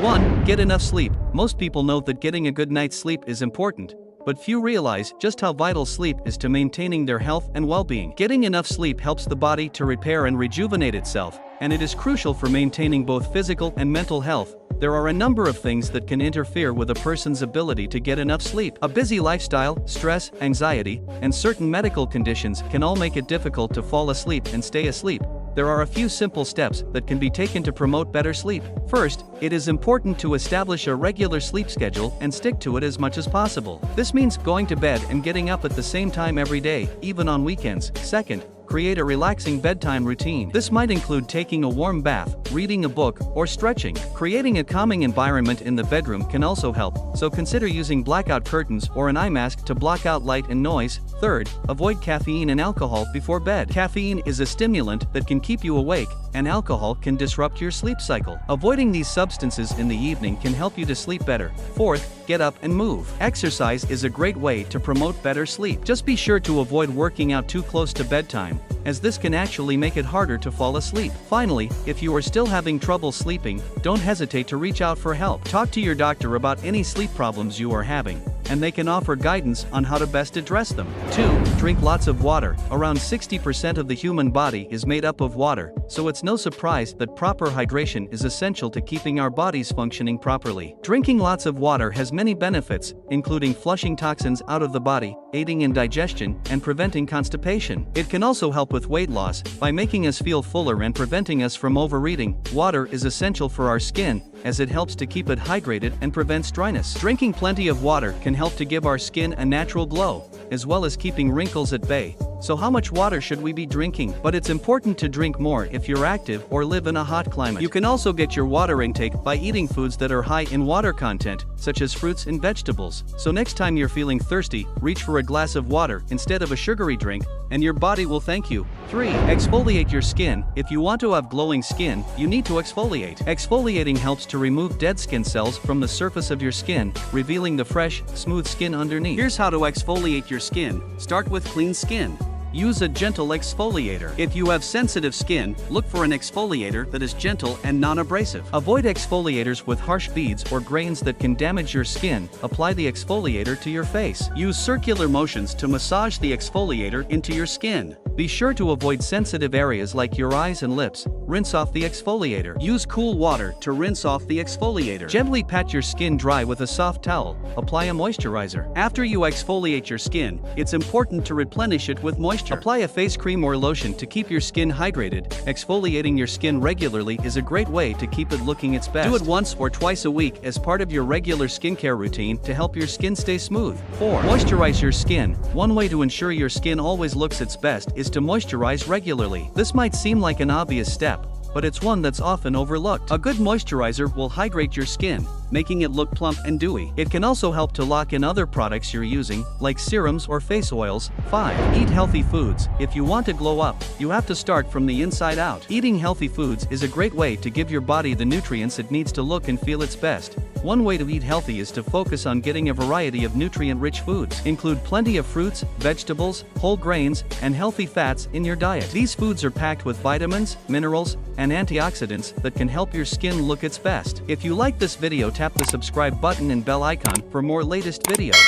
1. Get enough sleep. Most people know that getting a good night's sleep is important, but few realize just how vital sleep is to maintaining their health and well-being. Getting enough sleep helps the body to repair and rejuvenate itself, and it is crucial for maintaining both physical and mental health. There are a number of things that can interfere with a person's ability to get enough sleep. A busy lifestyle, stress, anxiety, and certain medical conditions can all make it difficult to fall asleep and stay asleep. There are a few simple steps that can be taken to promote better sleep. First, it is important to establish a regular sleep schedule and stick to it as much as possible. This means going to bed and getting up at the same time every day, even on weekends. Second, create a relaxing bedtime routine. This might include taking a warm bath, reading a book, or stretching. Creating a calming environment in the bedroom can also help, so consider using blackout curtains or an eye mask to block out light and noise. Third, avoid caffeine and alcohol before bed. Caffeine is a stimulant that can keep you awake, and alcohol can disrupt your sleep cycle. Avoiding these substances in the evening can help you to sleep better. Fourth, get up and move. Exercise is a great way to promote better sleep. Just be sure to avoid working out too close to bedtime, as this can actually make it harder to fall asleep. Finally, if you are still having trouble sleeping, don't hesitate to reach out for help. Talk to your doctor about any sleep problems you are having, and they can offer guidance on how to best address them. 2. Drink lots of water. Around 60% of the human body is made up of water, so it's no surprise that proper hydration is essential to keeping our bodies functioning properly. Drinking lots of water has many benefits, including flushing toxins out of the body, aiding in digestion, and preventing constipation. It can also help with weight loss by making us feel fuller and preventing us from overeating. Water is essential for our skin, as it helps to keep it hydrated and prevents dryness. Drinking plenty of water can help to give our skin a natural glow, as well as keeping wrinkles at bay. So how much water should we be drinking? But it's important to drink more if you're active or live in a hot climate. You can also get your water intake by eating foods that are high in water content, such as fruits and vegetables. So next time you're feeling thirsty, reach for a glass of water instead of a sugary drink, and your body will thank you. 3. Exfoliate your skin. If you want to have glowing skin, you need to exfoliate. Exfoliating helps to remove dead skin cells from the surface of your skin, revealing the fresh, smooth skin underneath. Here's how to exfoliate your skin. Start with clean skin. Use a gentle exfoliator. If you have sensitive skin, look for an exfoliator that is gentle and non-abrasive. Avoid exfoliators with harsh beads or grains that can damage your skin. Apply the exfoliator to your face. Use circular motions to massage the exfoliator into your skin. Be sure to avoid sensitive areas like your eyes and lips. Rinse off the exfoliator. Use cool water to rinse off the exfoliator. Gently pat your skin dry with a soft towel. Apply a moisturizer. After you exfoliate your skin, it's important to replenish it with moisture. Apply a face cream or lotion to keep your skin hydrated. Exfoliating your skin regularly is a great way to keep it looking its best. Do it once or twice a week as part of your regular skincare routine to help your skin stay smooth. 4. Moisturize your skin. One way to ensure your skin always looks its best is to moisturize regularly. This might seem like an obvious step, but it's one that's often overlooked. A good moisturizer will hydrate your skin, making it look plump and dewy. It can also help to lock in other products you're using, like serums or face oils. 5. Eat healthy foods. If you want to glow up, you have to start from the inside out. Eating healthy foods is a great way to give your body the nutrients it needs to look and feel its best. One way to eat healthy is to focus on getting a variety of nutrient-rich foods. Include plenty of fruits, vegetables, whole grains, and healthy fats in your diet. These foods are packed with vitamins, minerals, and antioxidants that can help your skin look its best. If you like this video, tap the subscribe button and bell icon for more latest videos.